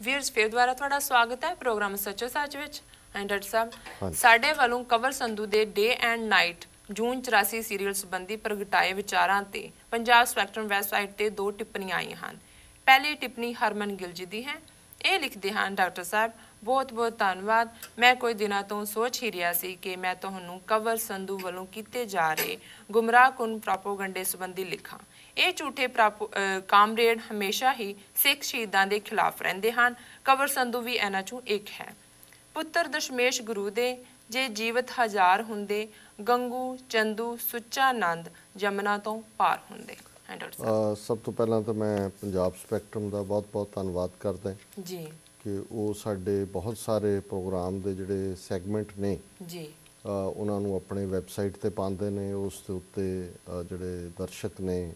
ਵੀਰਸ ਫਿਰ ਦੁਬਾਰਾ ਤੁਹਾਡਾ ਸਵਾਗਤ ਹੈ ਪ੍ਰੋਗਰਾਮ ਸੱਚੋ ਸੱਚ ਵਿੱਚ। ਡਾਕਟਰ ਸਾਹਿਬ ਸਾਡੇ ਵੱਲੋਂ ਕੰਵਰ ਸੰਧੂ ਦੇ day and night June 84 serial ਸੰਬੰਧੀ ਪ੍ਰਗਟਾਏ ਵਿਚਾਰਾਂ ਤੇ ਪੰਜਾਬ ਸਪੈਕਟਰਮ ਵੈਬਸਾਈਟ ਤੇ 2 ਟਿੱਪਣੀਆਂ ਆਈਆਂ ਹਨ। ਪਹਿਲੀ ਟਿੱਪਣੀ ਹਰਮਨ ਗਿੱਲ ਜੀ ਦੀ ਹੈ। ਇਹ ਲਿਖਦੇ ਹਨ, ਡਾਕਟਰ ਸਾਹਿਬ ਬਹੁਤ ਬਹੁਤ ਧੰਨਵਾਦ। ਮੈਂ ਕੁਝ ਦਿਨਾਂ ਤੋਂ ਸੋਚ ਹੀ ਰਿਹਾ ਸੀ ਕਿ ਮੈਂ ਤੁਹਾਨੂੰ ਕੰਵਰ ਸੰਧੂ ਵੱਲੋਂ ਕੀਤੇ ਜਾ ਰਹੇ ਗੁੰਮਰਾਹਕੁਨ ਪ੍ਰੋਪੇਗੈਂਡੇ ਸੰਬੰਧੀ ਲਿਖਾਂ। ਇਹ ਝੂਠੇ ਕਾਮਰੇਡ ਹਮੇਸ਼ਾ ਹੀ ਸਿੱਖ ਸ਼ਹੀਦਾਂ ਦੇ ਖਿਲਾਫ ਰਹਿੰਦੇ ਹਨ। ਕੰਵਰ ਸੰਧੂ ਵੀ ਇਹਨਾਂ ਚੋਂ ਇੱਕ ਹੈ। ਪੁੱਤਰ ਦਸ਼ਮੇਸ਼ ਗੁਰੂ ਦੇ ਜੇ ਜੀਵਤ ਹਜ਼ਾਰ ਹੁੰਦੇ, ਗੰਗੂ ਚੰਦੂ ਸੁੱਚਾ ਨੰਦ ਜਮਨਾ ਤੋਂ ਪਾਰ ਹੁੰਦੇ। ਸਭ ਤੋਂ ਪਹਿਲਾਂ ਤਾਂ ਮੈਂ ਪੰਜਾਬ ਸਪੈਕਟਰਮ ਦਾ ਬਹੁਤ-ਬਹੁਤ ਧੰਨਵਾਦ ਕਰਦਾ ਜੀ ਕਿ ਉਹ ਸਾਡੇ ਬਹੁਤ ਸਾਰੇ ਪ੍ਰੋਗਰਾਮ ਦੇ ਜਿਹੜੇ ਸੈਗਮੈਂਟ ਨੇ ਜੀ ਉਹਨਾਂ ਨੂੰ ਆਪਣੇ ਵੈਬਸਾਈਟ ਤੇ ਪਾਉਂਦੇ ਨੇ। ਉਸ ਦੇ ਉੱਤੇ ਜਿਹੜੇ ਦਰਸ਼ਕ ਨੇ,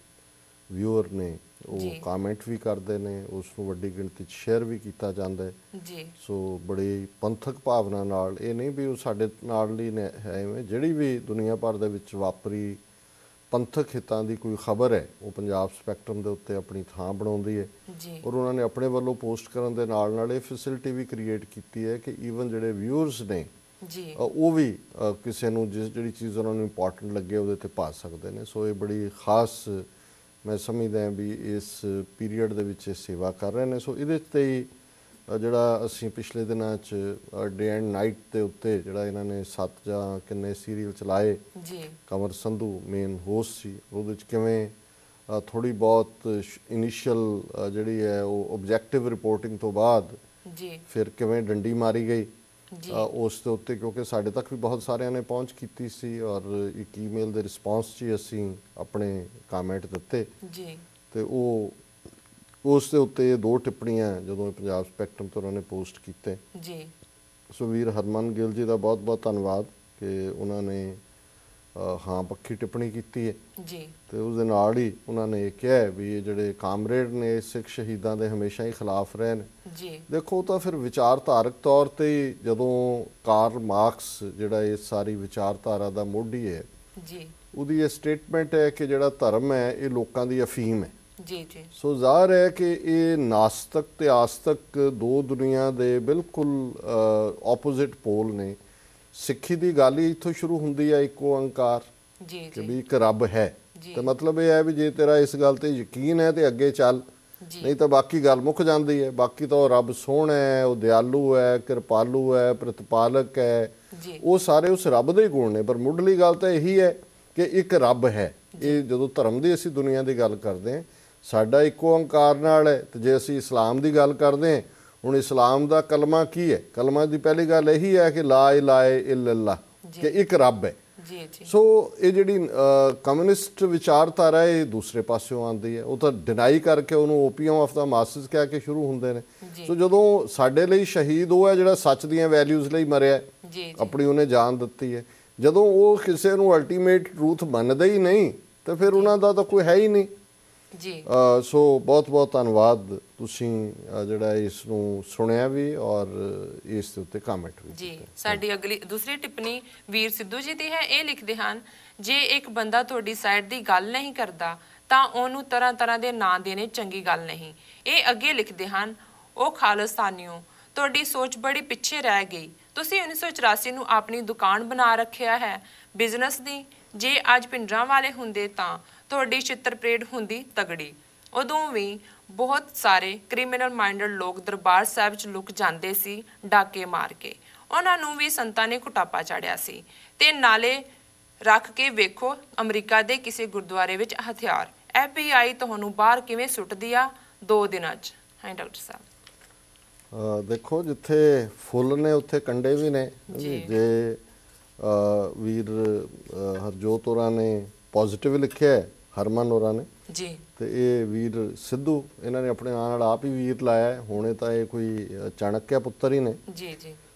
ਵਿਊਅਰ ਨੇ, ਉਹ ਕਮੈਂਟ ਵੀ ਕਰਦੇ ਨੇ, ਉਸ ਨੂੰ ਵੱਡੀ ਗਿਣਤੀ 'ਚ ਸ਼ੇਅਰ ਵੀ ਕੀਤਾ ਜਾਂਦਾ ਹੈ ਜੀ। ਸੋ ਬੜੀ ਪੰਥਕ ਭਾਵਨਾ ਨਾਲ, ਇਹ ਨਹੀਂ ਵੀ ਉਹ ਸਾਡੇ ਨਾਲ ਹੀ ਨੇ ਹੈ, ਐਵੇਂ ਜਿਹੜੀ ਵੀ ਦੁਨੀਆ ਭਰ ਦੇ ਵਿੱਚ ਵਾਪਰੀ ਪੰਥਕ ਹਿੱਤਾਂ ਦੀ ਕੋਈ ਖਬਰ ਹੈ ਉਹ ਪੰਜਾਬ ਸਪੈਕਟਰਮ ਦੇ ਉੱਤੇ ਆਪਣੀ ਥਾਂ ਬਣਾਉਂਦੀ ਹੈ। ਔਰ ਉਹਨਾਂ ਨੇ ਆਪਣੇ ਵੱਲੋਂ ਪੋਸਟ ਕਰਨ ਦੇ ਨਾਲ ਨਾਲ ਇਹ ਫੈਸਿਲਿਟੀ ਵੀ ਕ੍ਰੀਏਟ ਕੀਤੀ ਹੈ ਕਿ ਈਵਨ ਜਿਹੜੇ ਵਿਊਅਰਸ ਨੇ ਉਹ ਵੀ ਕਿਸੇ ਨੂੰ ਜਿਹੜੀ ਚੀਜ਼ ਉਹਨਾਂ ਨੂੰ ਇੰਪੋਰਟੈਂਟ ਲੱਗੇ ਉਹਦੇ 'ਤੇ ਪਾ ਸਕਦੇ ਨੇ। ਸੋ ਇਹ ਬੜੀ ਖਾਸ ਮੈਂ ਸਮਝਦਾ ਵੀ ਇਸ ਪੀਰੀਅਡ ਦੇ ਵਿੱਚ ਸੇਵਾ ਕਰ ਰਹੇ ਨੇ। ਸੋ ਇਹਦੇ 'ਤੇ ਹੀ ਜਿਹੜਾ ਅਸੀਂ ਪਿਛਲੇ ਦਿਨਾਂ 'ਚ ਡੇ ਐਂਡ ਨਾਈਟ ਦੇ ਉੱਤੇ ਜਿਹੜਾ ਇਹਨਾਂ ਨੇ 7 ਜਾਂ ਕਿੰਨੇ ਸੀਰੀਅਲ ਚਲਾਏ, ਕੰਵਰ ਸੰਧੂ ਮੇਨ ਹੋਸਟ ਸੀ, ਉਹਦੇ 'ਚ ਕਿਵੇਂ ਥੋੜ੍ਹੀ ਬਹੁਤ ਇਨੀਸ਼ੀਅਲ ਜਿਹੜੀ ਹੈ ਉਹ ਓਬਜੈਕਟਿਵ ਰਿਪੋਰਟਿੰਗ ਤੋਂ ਬਾਅਦ ਫਿਰ ਕਿਵੇਂ ਡੰਡੀ ਮਾਰੀ ਗਈ ਉਸ ਦੇ ਉੱਤੇ, ਕਿਉਂਕਿ ਸਾਡੇ ਤੱਕ ਵੀ ਬਹੁਤ ਸਾਰਿਆਂ ਨੇ ਪਹੁੰਚ ਕੀਤੀ ਸੀ ਔਰ ਇੱਕ ਈਮੇਲ ਦੇ ਰਿਸਪੌਂਸ 'ਚ ਹੀ ਅਸੀਂ ਆਪਣੇ ਕਾਮੈਂਟ ਦਿੱਤੇ ਅਤੇ ਉਹ ਉਸ ਦੇ ਉੱਤੇ ਇਹ 2 ਟਿੱਪਣੀਆਂ ਜਦੋਂ ਪੰਜਾਬ ਸਪੈਕਟਰਮ ਤੋਂ ਉਹਨਾਂ ਨੇ ਪੋਸਟ ਕੀਤੇ। ਸੋ ਵੀਰ ਹਰਮਨ ਗਿੱਲ ਜੀ ਦਾ ਬਹੁਤ ਬਹੁਤ ਧੰਨਵਾਦ ਕਿ ਉਹਨਾਂ ਨੇ ਹਾਂ ਪੱਖੀ ਟਿੱਪਣੀ ਕੀਤੀ ਹੈ ਅਤੇ ਉਸ ਦੇ ਨਾਲ ਹੀ ਉਹਨਾਂ ਨੇ ਇਹ ਕਿਹਾ ਵੀ ਇਹ ਜਿਹੜੇ ਕਾਮਰੇਡ ਨੇ ਸਿੱਖ ਸ਼ਹੀਦਾਂ ਦੇ ਹਮੇਸ਼ਾ ਹੀ ਖਿਲਾਫ ਰਹੇ ਨੇ। ਦੇਖੋ ਤਾਂ ਫਿਰ ਵਿਚਾਰਧਾਰਕ ਤੌਰ 'ਤੇ ਹੀ ਜਦੋਂ ਕਾਰਲ ਮਾਰਕਸ ਜਿਹੜਾ ਇਹ ਸਾਰੀ ਵਿਚਾਰਧਾਰਾ ਦਾ ਮੋਢੀ ਹੈ, ਉਹਦੀ ਇਹ ਸਟੇਟਮੈਂਟ ਹੈ ਕਿ ਜਿਹੜਾ ਧਰਮ ਹੈ ਇਹ ਲੋਕਾਂ ਦੀ ਅਫੀਮ ਹੈ। ਸੋ ਜ਼ਾਹਰ ਹੈ ਕਿ ਇਹ ਨਾਸਤਕ ਤੇ ਆਸਤਕ 2 ਦੁਨੀਆ ਦੇ ਬਿਲਕੁਲ ਆਪੋਜ਼ਿਟ ਪੋਲ ਨੇ। ਸਿੱਖੀ ਦੀ ਗੱਲ ਹੀ ਇੱਥੋਂ ਸ਼ੁਰੂ ਹੁੰਦੀ ਹੈ, ਇੱਕੋ ਓਂਕਾਰ ਕਿ ਵੀ ਇੱਕ ਰੱਬ ਹੈ। ਤੇ ਮਤਲਬ ਇਹ ਹੈ ਵੀ ਜੇ ਤੇਰਾ ਇਸ ਗੱਲ ਤੇ ਯਕੀਨ ਹੈ ਤੇ ਅੱਗੇ ਚੱਲ, ਨਹੀਂ ਤਾਂ ਬਾਕੀ ਗੱਲ ਮੁੱਕ ਜਾਂਦੀ ਹੈ। ਬਾਕੀ ਤਾਂ ਉਹ ਰੱਬ ਸੋਹਣਾ ਹੈ, ਉਹ ਦਿਆਲੂ ਹੈ, ਕਿਰਪਾਲੂ ਹੈ, ਪ੍ਰਤਪਾਲਕ ਹੈ, ਉਹ ਸਾਰੇ ਉਸ ਰੱਬ ਦੇ ਹੀ ਗੁਣ ਨੇ। ਪਰ ਮੁੱਢਲੀ ਗੱਲ ਤਾਂ ਇਹੀ ਹੈ ਕਿ ਇੱਕ ਰੱਬ ਹੈ। ਇਹ ਜਦੋਂ ਧਰਮ ਦੀ ਅਸੀਂ ਦੁਨੀਆ ਦੀ ਗੱਲ ਕਰਦੇ ਹਾਂ, ਸਾਡਾ ਇੱਕੋ ਓਂਕਾਰ ਨਾਲ ਹੈ। ਤੇ ਜੇ ਅਸੀਂ ਇਸਲਾਮ ਦੀ ਗੱਲ ਕਰਦੇ ਹਾਂ, ਹੁਣ ਇਸਲਾਮ ਦਾ ਕਲਮਾ ਕੀ ਹੈ? ਕਲਮਾ ਦੀ ਪਹਿਲੀ ਗੱਲ ਇਹੀ ਹੈ ਕਿ ਲਾ ਇਲਾਹਾ ਇल्लल्लाह, ਕਿ ਇੱਕ ਰੱਬ ਹੈ। ਸੋ ਇਹ ਜਿਹੜੀ ਕਮਿਊਨਿਸਟ ਵਿਚਾਰਧਾਰਾ ਇਹ ਦੂਸਰੇ ਪਾਸਿਓਂ ਆਉਂਦੀ ਹੈ। ਉਹ ਤਾਂ ਡਿਨਾਈ ਕਰਕੇ ਉਹਨੂੰ ਓਪੀਅਮ ਆਫ ਦਾ ਮਾਸਸ ਕਹਿ ਕੇ ਸ਼ੁਰੂ ਹੁੰਦੇ ਨੇ। ਸੋ ਜਦੋਂ ਸਾਡੇ ਲਈ ਸ਼ਹੀਦ ਉਹ ਹੈ ਜਿਹੜਾ ਸੱਚ ਦੀਆਂ ਵੈਲਿਊਜ਼ ਲਈ ਮਰਿਆ, ਆਪਣੀ ਉਹਨੇ ਜਾਨ ਦਿੱਤੀ ਹੈ। ਜਦੋਂ ਉਹ ਕਿਸੇ ਨੂੰ ਅਲਟੀਮੇਟ ਟਰੂਥ ਮੰਨਦੇ ਹੀ ਨਹੀਂ ਤਾਂ ਫਿਰ ਉਹਨਾਂ ਦਾ ਤਾਂ ਕੋਈ ਹੈ ਹੀ ਨਹੀਂ। ਸੋ ਬਹੁਤ ਬਹੁਤ ਧੰਨਵਾਦ ਤੁਸੀਂ ਜਿਹੜਾ ਇਸ ਨੂੰ ਸੁਣਿਆ ਵੀ ਔਰ ਇਸ ਦੇ ਉੱਤੇ ਕਮੈਂਟ ਵੀ ਜੀ। ਸਾਡੀ ਅਗਲੀ ਦੂਸਰੀ ਟਿੱਪਣੀ ਵੀਰ ਸਿੱਧੂ ਜੀ ਦੀ ਹੈ। ਇਹ ਲਿਖਦੇ ਹਨ, ਜੇ ਇੱਕ ਬੰਦਾ ਤੁਹਾਡੀ ਸਾਈਡ ਦੀ ਗੱਲ ਨਹੀਂ ਕਰਦਾ ਤਾਂ ਉਹਨੂੰ ਤਰ੍ਹਾਂ ਤਰ੍ਹਾਂ ਦੇ ਨਾਂ ਦੇਣੇ ਚੰਗੀ ਗੱਲ ਨਹੀਂ। ਇਹ ਅੱਗੇ ਲਿਖਦੇ ਹਨ, ਉਹ ਖਾਲਿਸਤਾਨੀਓ ਤੁਹਾਡੀ ਸੋਚ ਬੜੀ ਪਿੱਛੇ ਰਹਿ ਗਈ। ਤੁਸੀਂ 1984 ਨੂੰ ਆਪਣੀ ਦੁਕਾਨ ਬਣਾ ਰੱਖਿਆ ਹੈ ਬਿਜ਼ਨਸ ਦੀ। ਜੇ ਅੱਜ ਪਿੰਡਰਾਂ ਵਾਲੇ ਹੁੰਦੇ ਤਾਂ ਤੁਹਾਡੀ ਛਿੱਤਰ ਪਰੇਡ ਹੁੰਦੀ ਤਗੜੀ। ਉਦੋਂ ਵੀ ਬਹੁਤ ਸਾਰੇ ਕ੍ਰਿਮੀਨਲ ਮਾਈਂਡਡ ਲੋਕ ਦਰਬਾਰ ਸਾਹਿਬ 'ਚ ਲੁਕ ਜਾਂਦੇ ਸੀ ਡਾਕੇ ਮਾਰ ਕੇ। ਉਹਨਾਂ ਨੂੰ ਵੀ ਸੰਤਾਂ ਨੇ ਕੁਟਾਪਾ ਚਾੜਿਆ ਸੀ। ਤੇ ਨਾਲੇ ਰੱਖ ਕੇ ਵੇਖੋ ਅਮਰੀਕਾ ਦੇ ਕਿਸੇ ਗੁਰਦੁਆਰੇ ਵਿੱਚ ਹਥਿਆਰ। FBI ਤੁਹਾਨੂੰ ਬਾਹਰ ਕਿਵੇਂ ਸੁੱਟਦੀ ਆ 2 ਦਿਨਾਂ 'ਚ। ਹਾਂ ਡਾਕਟਰ ਸਾਹਿਬ ਦੇਖੋ, ਜਿੱਥੇ ਫੁੱਲ ਨੇ ਉੱਥੇ ਕੰਡੇ ਵੀ ਨੇ। ਜੇ ਵੀਰ ਹਰਜੋਤ ਹੋਰਾਂ ਨੇ ਪੋਜ਼ੀਟਿਵ ਲਿਖਿਆ, ਹਰਮਨ ਹੋਰਾਂ ਨੇ ਤੇ ਇਹ ਵੀਰ ਸਿੱਧੂ ਇਹਨਾਂ ਨੇ ਆਪਣੇ ਨਾਂ ਨਾਲ ਆਪ ਹੀ ਵੀਰ ਲਾਇਆ। ਹੁਣੇ ਤਾਂ ਇਹ ਕੋਈ ਚਾਣਕਿਆ ਪੁੱਤਰ ਹੀ ਨੇ।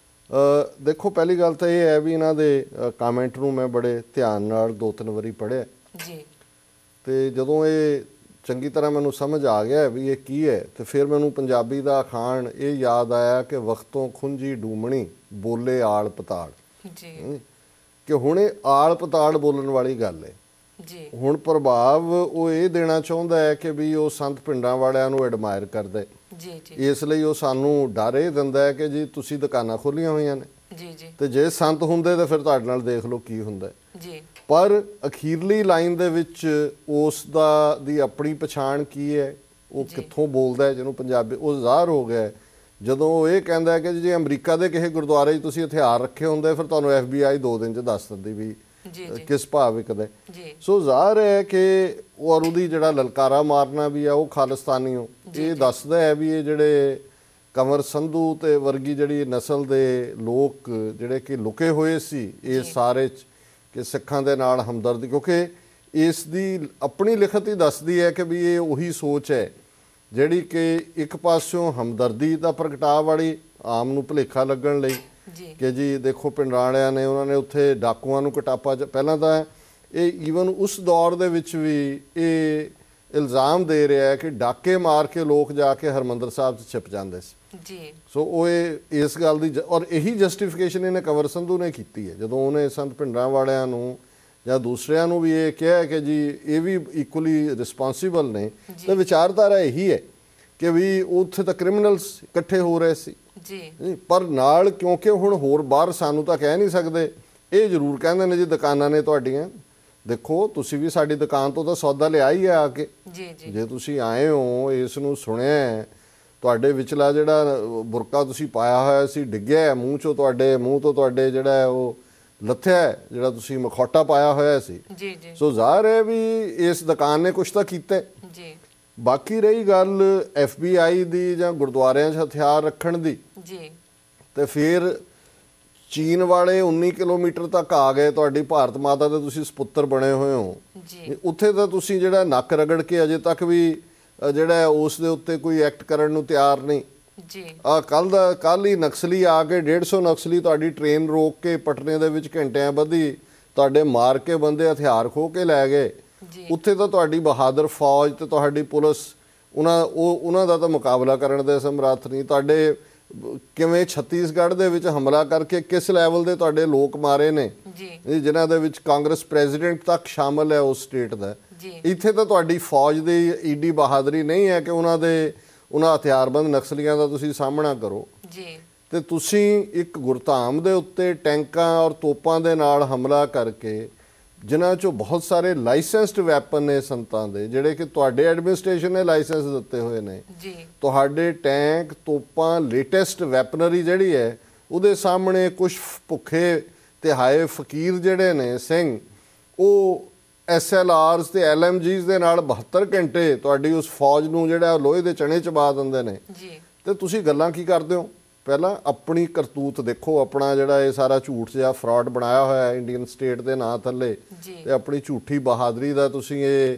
ਦੇਖੋ, ਪਹਿਲੀ ਗੱਲ ਤਾਂ ਇਹ ਹੈ ਵੀ ਇਹਨਾਂ ਦੇ ਕਾਮੈਂਟ ਨੂੰ ਮੈਂ ਬੜੇ ਧਿਆਨ ਨਾਲ 2-3 ਵਾਰੀ ਪੜ੍ਹਿਆ ਤੇ ਜਦੋਂ ਇਹ ਚੰਗੀ ਤਰ੍ਹਾਂ ਮੈਨੂੰ ਸਮਝ ਆ ਗਿਆ ਵੀ ਇਹ ਕੀ ਹੈ ਤੇ ਫਿਰ ਮੈਨੂੰ ਪੰਜਾਬੀ ਦਾ ਅਖਾਣ ਇਹ ਯਾਦ ਆਇਆ ਕਿ ਵਕਤੋਂ ਖੁੰਝੀ ਡੂਮਣੀ ਬੋਲੇ ਆਲ ਪਤਾਲ। ਕਿ ਹੁਣ ਇਹ ਆਲ ਪਤਾਲ ਬੋਲਣ ਵਾਲੀ ਗੱਲ ਹੈ। ਹੁਣ ਪ੍ਰਭਾਵ ਉਹ ਇਹ ਦੇਣਾ ਚਾਹੁੰਦਾ ਹੈ ਕਿ ਵੀ ਉਹ ਸੰਤ ਪਿੰਡਾਂ ਵਾਲਿਆਂ ਨੂੰ ਐਡਮਾਇਰ ਕਰਦਾ। ਜੀ ਜੀ ਇਸ ਲਈ ਉਹ ਸਾਨੂੰ ਡਰ ਇਹ ਦਿੰਦਾ ਹੈ ਕਿ ਜੀ ਤੁਸੀਂ ਦੁਕਾਨਾਂ ਖੋਲੀਆਂ ਹੋਈਆਂ ਨੇ, ਜੀ ਜੀ ਤੇ ਜੇ ਸੰਤ ਹੁੰਦੇ ਤਾਂ ਫਿਰ ਤੁਹਾਡੇ ਨਾਲ ਦੇਖ ਲਓ ਕੀ ਹੁੰਦਾ ਹੈ। ਜੀ ਪਰ ਅਖੀਰਲੀ ਲਾਈਨ ਦੇ ਵਿੱਚ ਉਸ ਦੀ ਆਪਣੀ ਪਛਾਣ ਕੀ ਹੈ, ਉਹ ਕਿੱਥੋਂ ਬੋਲਦਾ ਹੈ, ਜਿਹਨੂੰ ਪੰਜਾਬੀ ਉਹ ਜ਼ਾਹਰ ਹੋ ਗਿਆ ਹੈ ਜਦੋਂ ਉਹ ਇਹ ਕਹਿੰਦਾ ਹੈ ਕਿ ਜੇ ਅਮਰੀਕਾ ਦੇ ਕਿਸੇ ਗੁਰਦੁਆਰੇ 'ਚ ਤੁਸੀਂ ਹਥਿਆਰ ਰੱਖੇ ਹੁੰਦੇ ਫਿਰ ਤੁਹਾਨੂੰ FBI 2 ਦਿਨ 'ਚ ਦੱਸ ਦਿੰਦੀ ਵੀ ਕਿਸ ਭਾਅ ਵਿਕਦਾ। ਸੋ ਜ਼ਾਹਰ ਹੈ ਕਿ ਔਰ ਉਹਦੀ ਜਿਹੜਾ ਲਲਕਾਰਾ ਮਾਰਨਾ ਵੀ ਆ ਉਹ ਖਾਲਿਸਤਾਨੀ ਹੋ, ਇਹ ਦੱਸਦਾ ਹੈ ਵੀ ਇਹ ਜਿਹੜੇ ਕੰਵਰ ਸੰਧੂ ਤੇ ਵਰਗੀ ਜਿਹੜੀ ਨਸਲ ਦੇ ਲੋਕ ਜਿਹੜੇ ਕਿ ਲੁਕੇ ਹੋਏ ਸੀ ਇਸ ਸਾਰੇ 'ਚ ਕਿ ਸਿੱਖਾਂ ਦੇ ਨਾਲ ਹਮਦਰਦੀ, ਕਿਉਂਕਿ ਇਸ ਦੀ ਆਪਣੀ ਲਿਖਤ ਹੀ ਦੱਸਦੀ ਹੈ ਕਿ ਵੀ ਇਹ ਉਹੀ ਸੋਚ ਹੈ ਜਿਹੜੀ ਕਿ ਇੱਕ ਪਾਸਿਓਂ ਹਮਦਰਦੀ ਦਾ ਪ੍ਰਗਟਾਅ ਵਾਲੀ ਆਮ ਨੂੰ ਭੁਲੇਖਾ ਲੱਗਣ ਲਈ ਕਿ ਜੀ ਦੇਖੋ ਪਿੰਡਾਂ ਵਾਲਿਆਂ ਨੇ ਉਹਨਾਂ ਨੇ ਉੱਥੇ ਡਾਕੂਆਂ ਨੂੰ ਕਟਾਪਾ ਪਹਿਲਾਂ ਤਾਂ ਇਹ ਈਵਨ ਉਸ ਦੌਰ ਦੇ ਵਿੱਚ ਵੀ ਇਹ ਇਲਜ਼ਾਮ ਦੇ ਰਿਹਾ ਹੈ ਕਿ ਡਾਕੇ ਮਾਰ ਕੇ ਲੋਕ ਜਾ ਕੇ ਹਰਮੰਦਰ ਸਾਹਿਬ 'ਚ ਛਿਪ ਜਾਂਦੇ ਸੀ ਜੀ। ਸੋ ਉਹ ਇਸ ਗੱਲ ਦੀ ਔਰ ਇਹੀ ਜਸਟੀਫਿਕੇਸ਼ਨ ਇਹਨੇ ਕੰਵਰ ਸੰਧੂ ਨੇ ਕੀਤੀ ਹੈ ਜਦੋਂ ਉਹਨੇ ਸੰਤ ਭਿੰਡਰਾਂ ਵਾਲਿਆਂ ਨੂੰ ਜਾਂ ਦੂਸਰਿਆਂ ਨੂੰ ਵੀ ਇਹ ਕਿਹਾ ਕਿ ਜੀ ਇਹ ਵੀ ਇਕੁਅਲੀ ਰਿਸਪੌਂਸੀਬਲ ਨੇ, ਤਾਂ ਵਿਚਾਰਧਾਰਾ ਇਹੀ ਹੈ ਕਿ ਵੀ ਉੱਥੇ ਤਾਂ ਕ੍ਰਿਮੀਨਲਸ ਇਕੱਠੇ ਹੋ ਰਹੇ ਸੀ ਜੀ, ਪਰ ਨਾਲ ਕਿਉਂਕਿ ਹੁਣ ਹੋਰ ਬਾਹਰ ਸਾਨੂੰ ਤਾਂ ਕਹਿ ਨਹੀਂ ਸਕਦੇ, ਇਹ ਜ਼ਰੂਰ ਕਹਿੰਦੇ ਨੇ ਜੀ ਦੁਕਾਨਾਂ ਨੇ ਤੁਹਾਡੀਆਂ, ਦੇਖੋ ਤੁਸੀਂ ਵੀ ਸਾਡੀ ਦੁਕਾਨ ਤੋਂ ਤਾਂ ਸੌਦਾ ਲਿਆ ਹੀ ਆ ਕੇ, ਜੇ ਤੁਸੀਂ ਆਏ ਹੋ ਇਸ ਨੂੰ ਸੁਣਿਆ, ਤੁਹਾਡੇ ਵਿਚਲਾ ਜਿਹੜਾ ਬੁਰਕਾ ਤੁਸੀਂ ਪਾਇਆ ਹੋਇਆ ਸੀ ਡਿੱਗਿਆ ਮੂੰਹ ਚੋਂ, ਤੁਹਾਡੇ ਮੂੰਹ ਤੋਂ ਤੁਹਾਡੇ ਜਿਹੜਾ ਉਹ ਲੱਥਿਆ, ਜਿਹੜਾ ਤੁਸੀਂ ਮਖੌਟਾ ਪਾਇਆ ਹੋਇਆ ਸੀ, ਸੋ ਜ਼ਾਹਰ ਹੈ ਵੀ ਇਸ ਦੁਕਾਨ ਨੇ ਕੁਛ ਤਾਂ ਕੀਤਾ ਜੀ। ਬਾਕੀ ਰਹੀ ਗੱਲ FBI ਦੀ ਜਾਂ ਗੁਰਦੁਆਰਿਆਂ 'ਚ ਹਥਿਆਰ ਰੱਖਣ ਦੀ ਜੀ, ਤੇ ਫਿਰ ਚੀਨ ਵਾਲੇ 19 ਕਿਲੋਮੀਟਰ ਤੱਕ ਆ ਗਏ, ਤੁਹਾਡੀ ਭਾਰਤ ਮਾਤਾ ਦੇ ਤੁਸੀਂ ਸਪੁੱਤਰ ਬਣੇ ਹੋਏ ਹੋ ਜੀ, ਉੱਥੇ ਤਾਂ ਤੁਸੀਂ ਜਿਹੜਾ ਨੱਕ ਰਗੜ ਕੇ ਅਜੇ ਤੱਕ ਵੀ ਜਿਹੜਾ ਉਸ ਦੇ ਉੱਤੇ ਕੋਈ ਐਕਟ ਕਰਨ ਨੂੰ ਤਿਆਰ ਨਹੀਂ ਜੀ। ਕੱਲ ਹੀ ਨਕਸਲੀ ਆ ਕੇ 150 ਨਕਸਲੀ ਤੁਹਾਡੀ ਟ੍ਰੇਨ ਰੋਕ ਕੇ ਪਟਨੇ ਦੇ ਵਿੱਚ ਘੰਟਿਆਂ ਬੱਧੀ ਤੁਹਾਡੇ ਮਾਰ ਕੇ ਬੰਦੇ ਹਥਿਆਰ ਖੋਹ ਕੇ ਲੈ ਗਏ, ਉੱਥੇ ਤਾਂ ਤੁਹਾਡੀ ਬਹਾਦਰ ਫੌਜ ਤੇ ਤੁਹਾਡੀ ਪੁਲਿਸ ਉਹਨਾਂ ਦਾ ਤਾਂ ਮੁਕਾਬਲਾ ਕਰਨ ਦੇ ਸਮਰੱਥ ਨਹੀਂ। ਤੁਹਾਡੇ ਕਿਵੇਂ ਛੱਤੀਸਗੜ੍ਹ ਦੇ ਵਿੱਚ ਹਮਲਾ ਕਰਕੇ ਕਿਸ ਲੈਵਲ ਦੇ ਤੁਹਾਡੇ ਲੋਕ ਮਾਰੇ ਨੇ ਜਿਨ੍ਹਾਂ ਦੇ ਵਿੱਚ ਕਾਂਗਰਸ ਪ੍ਰੈਜ਼ੀਡੈਂਟ ਤੱਕ ਸ਼ਾਮਲ ਹੈ ਉਸ ਸਟੇਟ ਦਾ, ਇੱਥੇ ਤਾਂ ਤੁਹਾਡੀ ਫੌਜ ਦੀ ਈਡੀ ਬਹਾਦਰੀ ਨਹੀਂ ਹੈ ਕਿ ਉਹਨਾਂ ਹਥਿਆਰਬੰਦ ਨਕਸਲੀਆਂ ਦਾ ਤੁਸੀਂ ਸਾਹਮਣਾ ਕਰੋ ਜੀ, ਤੇ ਤੁਸੀਂ ਇੱਕ ਗੁਰਧਾਮ ਦੇ ਉੱਤੇ ਟੈਂਕਾਂ ਔਰ ਤੋਪਾਂ ਦੇ ਨਾਲ ਹਮਲਾ ਕਰਕੇ ਜਿਨ੍ਹਾਂ 'ਚੋਂ ਬਹੁਤ ਸਾਰੇ ਲਾਇਸੈਂਸਡ ਵੈਪਨ ਨੇ ਸੰਤਾਂ ਦੇ, ਜਿਹੜੇ ਕਿ ਤੁਹਾਡੇ ਐਡਮਿਨਿਸਟ੍ਰੇਸ਼ਨ ਨੇ ਲਾਇਸੈਂਸ ਦਿੱਤੇ ਹੋਏ ਨੇ ਜੀ, ਤੁਹਾਡੇ ਟੈਂਕ ਤੋਪਾਂ ਲੇਟੈਸਟ ਵੈਪਨਰੀ ਜਿਹੜੀ ਹੈ ਉਹਦੇ ਸਾਹਮਣੇ ਕੁਝ ਭੁੱਖੇ ਤੇ ਹਾਏ ਫਕੀਰ ਜਿਹੜੇ ਨੇ ਸਿੰਘ, ਉਹ SLRs ਤੇ LMGs ਦੇ ਨਾਲ 72 ਘੰਟੇ ਤੁਹਾਡੀ ਉਸ ਫੌਜ ਨੂੰ ਜਿਹੜਾ ਲੋਹੇ ਦੇ ਚਣੇ ਚਬਾ ਦਿੰਦੇ ਨੇ ਜੀ, ਤੇ ਤੁਸੀਂ ਗੱਲਾਂ ਕੀ ਕਰਦੇ ਹੋ? ਪਹਿਲਾਂ ਆਪਣੀ ਕਰਤੂਤ ਦੇਖੋ, ਆਪਣਾ ਜਿਹੜਾ ਇਹ ਸਾਰਾ ਝੂਠ ਜਿਹਾ ਫਰਾਡ ਬਣਾਇਆ ਹੋਇਆ ਇੰਡੀਅਨ ਸਟੇਟ ਦੇ ਨਾਂ ਥੱਲੇ, ਤੇ ਆਪਣੀ ਝੂਠੀ ਬਹਾਦਰੀ ਦਾ ਤੁਸੀਂ ਇਹ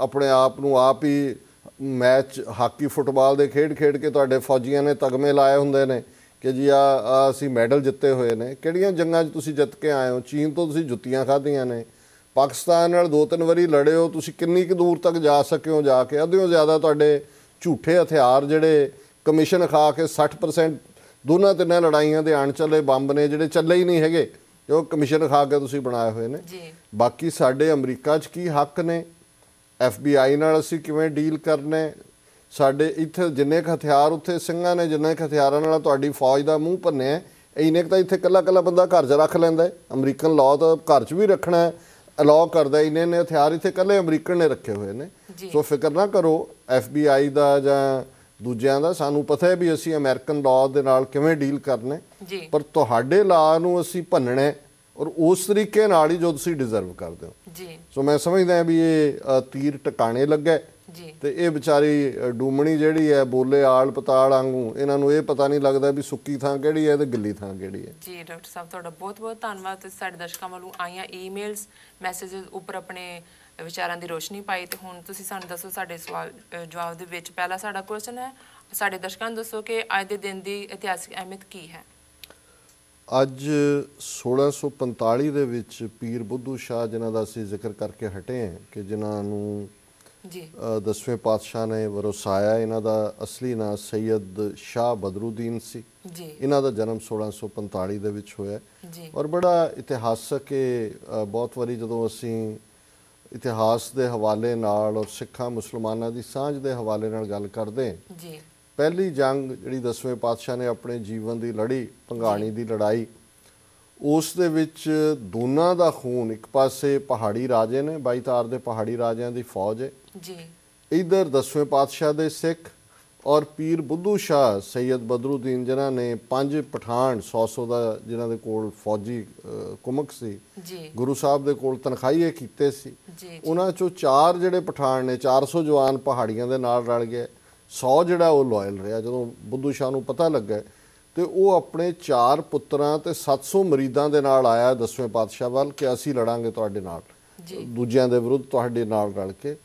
ਆਪਣੇ ਆਪ ਨੂੰ ਆਪ ਹੀ ਮੈਚ ਹਾਕੀ ਫੁੱਟਬਾਲ ਦੇ ਖੇਡ ਕੇ ਤੁਹਾਡੇ ਫੌਜੀਆਂ ਨੇ ਤਗਮੇ ਲਾਏ ਹੁੰਦੇ ਨੇ ਕਿ ਜੀ ਆ ਅਸੀਂ ਮੈਡਲ ਜਿੱਤੇ ਹੋਏ ਨੇ। ਕਿਹੜੀਆਂ ਜੰਗਾਂ 'ਚ ਤੁਸੀਂ ਜਿੱਤ ਕੇ ਆਏ ਹੋ? ਚੀਨ ਤੋਂ ਤੁਸੀਂ ਜੁੱਤੀਆਂ ਖਾਧੀਆਂ ਨੇ, ਪਾਕਿਸਤਾਨ ਨਾਲ 2-3 ਵਾਰੀ ਲੜੇ ਹੋ, ਤੁਸੀਂ ਕਿੰਨੀ ਕੁ ਦੂਰ ਤੱਕ ਜਾ ਸਕੇ ਹੋ? ਜਾ ਕੇ ਅੱਧਿਓਂ ਜ਼ਿਆਦਾ ਤੁਹਾਡੇ ਝੂਠੇ ਹਥਿਆਰ ਜਿਹੜੇ ਕਮਿਸ਼ਨ ਖਾ ਕੇ 60% ਦੋਨਾਂ ਤਿੰਨਾਂ ਲੜਾਈਆਂ ਦੇ ਅਣਚੱਲੇ ਬੰਬ ਨੇ ਜਿਹੜੇ ਚੱਲੇ ਹੀ ਨਹੀਂ ਹੈਗੇ, ਉਹ ਕਮਿਸ਼ਨ ਖਾ ਕੇ ਤੁਸੀਂ ਬਣਾਏ ਹੋਏ ਨੇ। ਬਾਕੀ ਸਾਡੇ ਅਮਰੀਕਾ 'ਚ ਕੀ ਹੱਕ ਨੇ? FBI ਨਾਲ ਅਸੀਂ ਕਿਵੇਂ ਡੀਲ ਕਰਨਾ? ਸਾਡੇ ਇੱਥੇ ਜਿੰਨੇ ਕੁ ਹਥਿਆਰ ਉੱਥੇ ਸਿੰਘਾਂ ਨੇ, ਜਿੰਨੇ ਕੁ ਹਥਿਆਰਾਂ ਨਾਲ ਤੁਹਾਡੀ ਫੌਜ ਦਾ ਮੂੰਹ ਭੰਨਿਆ, ਇੰਨੇ ਕੁ ਤਾਂ ਇੱਥੇ ਇਕੱਲਾ ਬੰਦਾ ਘਰ 'ਚ ਰੱਖ ਲੈਂਦਾ ਹੈ। ਅਮਰੀਕਨ ਲਾਅ ਤਾਂ ਘਰ 'ਚ ਵੀ ਰੱਖਣਾ ਹੈ, ਅਲਾਉ ਕਰਦਾ, ਇੰਨੇ ਹਥਿਆਰ ਇੱਥੇ ਇਕੱਲੇ ਅਮਰੀਕਨ ਨੇ ਰੱਖੇ ਹੋਏ ਨੇ। ਸੋ ਫਿਕਰ ਨਾ ਕਰੋ FBI ਦਾ ਜਾਂ ਦੂਜਿਆਂ ਦਾ, ਸਾਨੂੰ ਪਤਾ ਹੈ ਵੀ ਅਸੀਂ ਅਮਰੀਕਨ ਲਾਅ ਦੇ ਨਾਲ ਕਿਵੇਂ ਡੀਲ ਕਰਨਾ, ਪਰ ਤੁਹਾਡੇ ਲਾਅ ਨੂੰ ਅਸੀਂ ਭੰਨਣਾ ਔਰ ਉਸ ਤਰੀਕੇ ਨਾਲ ਹੀ ਜੋ ਤੁਸੀਂ ਡਿਜ਼ਰਵ ਕਰਦੇ ਹੋ। ਸੋ ਮੈਂ ਸਮਝਦਾ ਵੀ ਇਹ ਤੀਰ ਟਿਕਾਣੇ ਲੱਗਾ ਤੇ ਇਹ ਵਿਚਾਰੀ ਡੂਮਣੀ ਜਿਹੜੀ ਹੈ ਬੋਲੇ ਆਲ ਪਤਾਲ ਵਾਂਗੂ, ਇਹਨਾਂ ਨੂੰ ਇਹ ਪਤਾ ਨਹੀਂ ਲੱਗਦਾ ਵੀ ਸੁੱਕੀ ਥਾਂ ਕਿਹੜੀ ਹੈ ਤੇ ਗਿੱਲੀ ਥਾਂ ਕਿਹੜੀ ਹੈ। ਜੀ ਡਾਕਟਰ ਸਾਹਿਬ, ਤੁਹਾਡਾ ਬਹੁਤ ਧੰਨਵਾਦ। ਤੁਸੀਂ ਸਾਡੇ ਦਰਸ਼ਕਾਂ ਵੱਲੋਂ ਆਈਆਂ ਈਮੇਲਸ ਮੈਸੇजेस ਉੱਪਰ ਆਪਣੇ ਵਿਚਾਰਾਂ ਦੀ ਰੋਸ਼ਨੀ ਪਾਈ, ਤੇ ਹੁਣ ਤੁਸੀਂ ਸਾਨੂੰ ਦੱਸੋ ਸਾਡੇ ਸਵਾਲ ਜਵਾਬ ਦੇ ਵਿੱਚ ਪਹਿਲਾ ਸਾਡਾ ਕੁਐਸਚਨ ਹੈ, ਸਾਡੇ ਦਰਸ਼ਕਾਂ ਨੂੰ ਦੱਸੋ ਕਿ ਅੱਜ ਦੇ ਦਿਨ ਦੀ ਇਤਿਹਾਸਕ ਅਹਿਮੀਅਤ ਕੀ ਹੈ? ਅੱਜ 1645 ਦੇ ਵਿੱਚ ਪੀਰ ਬੁੱਧੂ ਸ਼ਾਹ ਜਿਨ੍ਹਾਂ ਦਾ ਅਸੀਂ ਜ਼ਿਕਰ ਕਰਕੇ ਹਟੇ ਹਾਂ ਕਿ ਜਿਨ੍ਹਾਂ ਨੂੰ 10ਵੇਂ ਪਾਤਸ਼ਾਹ ਨੇ ਵਰਸਾਇਆ, ਇਹਨਾਂ ਦਾ ਅਸਲੀ ਨਾਂ ਸੈਯਦ ਸ਼ਾਹ ਬਦਰੁਦੀਨ ਸੀ। ਇਹਨਾਂ ਦਾ ਜਨਮ 1645 ਦੇ ਵਿੱਚ ਹੋਇਆ ਔਰ ਬੜਾ ਇਤਿਹਾਸਕ ਬਹੁਤ ਵਾਰੀ ਜਦੋਂ ਅਸੀਂ ਇਤਿਹਾਸ ਦੇ ਹਵਾਲੇ ਨਾਲ ਔਰ ਸਿੱਖਾਂ ਮੁਸਲਮਾਨਾਂ ਦੀ ਸਾਂਝ ਦੇ ਹਵਾਲੇ ਨਾਲ ਗੱਲ ਕਰਦੇ ਪਹਿਲੀ ਜੰਗ ਜਿਹੜੀ 10ਵੇਂ ਪਾਤਸ਼ਾਹ ਨੇ ਆਪਣੇ ਜੀਵਨ ਦੀ ਲੜੀ, ਭੰਗਾਣੀ ਦੀ ਲੜਾਈ, ਉਸ ਦੇ ਵਿੱਚ ਦੋਨਾਂ ਦਾ ਖੂਨ, ਇੱਕ ਪਾਸੇ ਪਹਾੜੀ ਰਾਜੇ ਨੇ, 22 ਤਾਰ ਦੇ ਪਹਾੜੀ ਰਾਜਿਆਂ ਦੀ ਫੌਜ ਹੈ ਜੀ, ਇਧਰ 10ਵੇਂ ਪਾਤਸ਼ਾਹ ਦੇ ਸਿੱਖ ਔਰ ਪੀਰ ਬੁੱਧੂ ਸ਼ਾਹ, ਸੈਯਦ ਬਦਰੁਦੀਨ, ਜਿਨ੍ਹਾਂ ਨੇ 5 ਪਠਾਨ 100 ਦਾ ਜਿਨ੍ਹਾਂ ਦੇ ਕੋਲ ਫੌਜੀ ਕੁਮਕ ਸੀ, ਜੀ, ਗੁਰੂ ਸਾਹਿਬ ਦੇ ਕੋਲ ਤਨਖਾਹੀਏ ਕੀਤੇ ਸੀ। ਜੀ, ਉਹਨਾਂ ਚੋਂ 4 ਜਿਹੜੇ ਪਠਾਨ ਨੇ, 400 ਜਵਾਨ ਪਹਾੜੀਆਂ ਦੇ ਨਾਲ ਰਲ ਗਏ, 100 ਜਿਹੜਾ ਉਹ ਲਾਇਲ ਰਿਹਾ। ਜਦੋਂ ਬੁੱਧੂ ਸ਼ਾਹ ਨੂੰ ਪਤਾ ਲੱਗਾ ਤੇ ਉਹ ਆਪਣੇ 4 ਪੁੱਤਰਾਂ ਤੇ 700 ਮਰੀਦਾਂ ਦੇ ਨਾਲ ਆਇਆ 10ਵੇਂ ਪਾਤਸ਼ਾਹ ਵੱਲ ਕਿ ਅਸੀਂ ਲੜਾਂਗੇ ਤੁਹਾਡੇ ਨਾਲ, ਦੂਜਿਆਂ ਦੇ ਵਿਰੁੱਧ ਤੁਹਾਡੇ ਨਾਲ ਰਲ ਕੇ।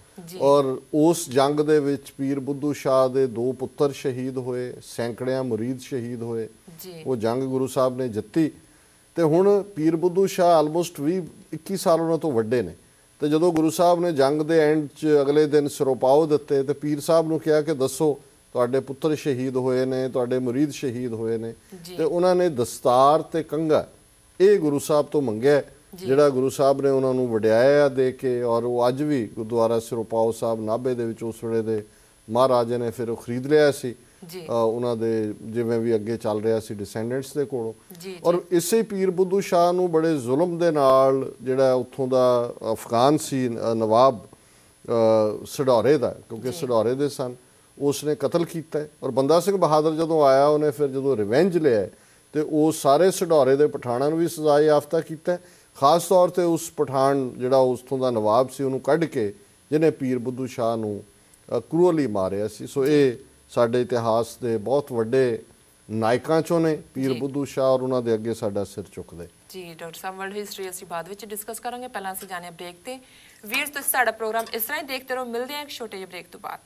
ਔਰ ਉਸ ਜੰਗ ਦੇ ਵਿੱਚ ਪੀਰ ਬੁੱਧੂ ਸ਼ਾਹ ਦੇ 2 ਪੁੱਤਰ ਸ਼ਹੀਦ ਹੋਏ, ਸੈਂਕੜਿਆਂ ਮੁਰੀਦ ਸ਼ਹੀਦ ਹੋਏ। ਉਹ ਜੰਗ ਗੁਰੂ ਸਾਹਿਬ ਨੇ ਜਿੱਤੀ। ਤੇ ਹੁਣ ਪੀਰ ਬੁੱਧੂ ਸ਼ਾਹ ਆਲਮੋਸਟ 20-21 ਸਾਲ ਉਹਨਾਂ ਤੋਂ ਵੱਡੇ ਨੇ। ਤੇ ਜਦੋਂ ਗੁਰੂ ਸਾਹਿਬ ਨੇ ਜੰਗ ਦੇ ਐਂਡ 'ਚ ਅਗਲੇ ਦਿਨ ਸਿਰੋਪਾਓ ਦਿੱਤੇ ਤੇ ਪੀਰ ਸਾਹਿਬ ਨੂੰ ਕਿਹਾ ਕਿ ਦੱਸੋ ਤੁਹਾਡੇ ਪੁੱਤਰ ਸ਼ਹੀਦ ਹੋਏ ਨੇ, ਤੁਹਾਡੇ ਮੁਰੀਦ ਸ਼ਹੀਦ ਹੋਏ ਨੇ। ਤੇ ਉਹਨਾਂ ਨੇ ਦਸਤਾਰ ਤੇ ਕੰਘਾ ਇਹ ਗੁਰੂ ਸਾਹਿਬ ਤੋਂ ਮੰਗਿਆ, ਜਿਹੜਾ ਗੁਰੂ ਸਾਹਿਬ ਨੇ ਉਹਨਾਂ ਨੂੰ ਵਡਿਆਇਆ ਦੇ ਕੇ। ਔਰ ਉਹ ਅੱਜ ਵੀ ਗੁਰਦੁਆਰਾ ਸਿਰੋਪਾਓ ਸਾਹਿਬ ਨਾਭੇ ਦੇ ਵਿੱਚ ਉਸ ਵੇਲੇ ਦੇ ਮਹਾਰਾਜੇ ਨੇ ਫਿਰ ਉਹ ਖਰੀਦ ਲਿਆ ਸੀ ਉਹਨਾਂ ਦੇ, ਜਿਵੇਂ ਵੀ ਅੱਗੇ ਚੱਲ ਰਿਹਾ ਸੀ ਡਿਸੈਂਡੈਂਟਸ ਦੇ ਕੋਲੋਂ। ਔਰ ਇਸੇ ਪੀਰ ਬੁੱਧੂ ਸ਼ਾਹ ਨੂੰ ਬੜੇ ਜ਼ੁਲਮ ਦੇ ਨਾਲ, ਜਿਹੜਾ ਉੱਥੋਂ ਦਾ ਅਫਗਾਨ ਸੀ ਨਵਾਬ ਸਢੌਰੇ ਦਾ, ਕਿਉਂਕਿ ਸਢੌਰੇ ਦੇ ਸਨ, ਉਸ ਨੇ ਕਤਲ ਕੀਤਾ। ਔਰ ਬੰਦਾ ਸਿੰਘ ਬਹਾਦਰ ਜਦੋਂ ਆਇਆ, ਉਹਨੇ ਫਿਰ ਜਦੋਂ ਰਿਵੈਂਜ ਲਿਆ ਤੇ ਉਹ ਸਾਰੇ ਸਢੌਰੇ ਦੇ ਪਠਾਣਾਂ ਨੂੰ ਵੀ ਸਜ਼ਾ ਯਾਫਤਾ ਕੀਤਾ। ਖਾਸ ਤੌਰ ਤੇ ਉਸ ਪਠਾਨ ਜਿਹੜਾ ਉਸਥੋਂ ਦਾ ਨਵਾਬ ਸੀ, ਉਹਨੂੰ ਕੱਢ ਕੇ ਜਿਹਨੇ ਪੀਰ ਬੁੱਧੂ ਸ਼ਾਹ ਨੂੰ ਕਰੂਅਲੀ ਮਾਰਿਆ ਸੀ। ਸੋ ਇਹ ਸਾਡੇ ਇਤਿਹਾਸ ਦੇ ਬਹੁਤ ਵੱਡੇ ਨਾਇਕਾਂ ਚੋਂ ਨੇ ਪੀਰ ਬੁੱਧੂ ਸ਼ਾਹ, ਔਰ ਉਹਨਾਂ ਦੇ ਅੱਗੇ ਸਾਡਾ ਸਿਰ ਝੁਕਦੇ। ਜੀ ਡਾਕਟਰ ਸਾਹਿਬ, ਵਰਲਡ ਹਿਸਟਰੀ ਅਸੀਂ ਬਾਅਦ ਵਿੱਚ ਡਿਸਕਸ ਕਰਾਂਗੇ। ਪਹਿਲਾਂ ਅਸੀਂ ਜਾਣੇ ਬ੍ਰੇਕ ਤੇ। ਵੀਰ, ਤੁਸੀਂ ਸਾਡਾ ਪ੍ਰੋਗਰਾਮ ਇਸ ਤਰ੍ਹਾਂ ਹੀ ਦੇਖਦੇ ਰਹੋ। ਮਿਲਦੇ ਹਾਂ ਇੱਕ ਛੋਟੇ ਜਿਹੇ ਬ੍ਰੇਕ ਤੋਂ ਬਾਅਦ।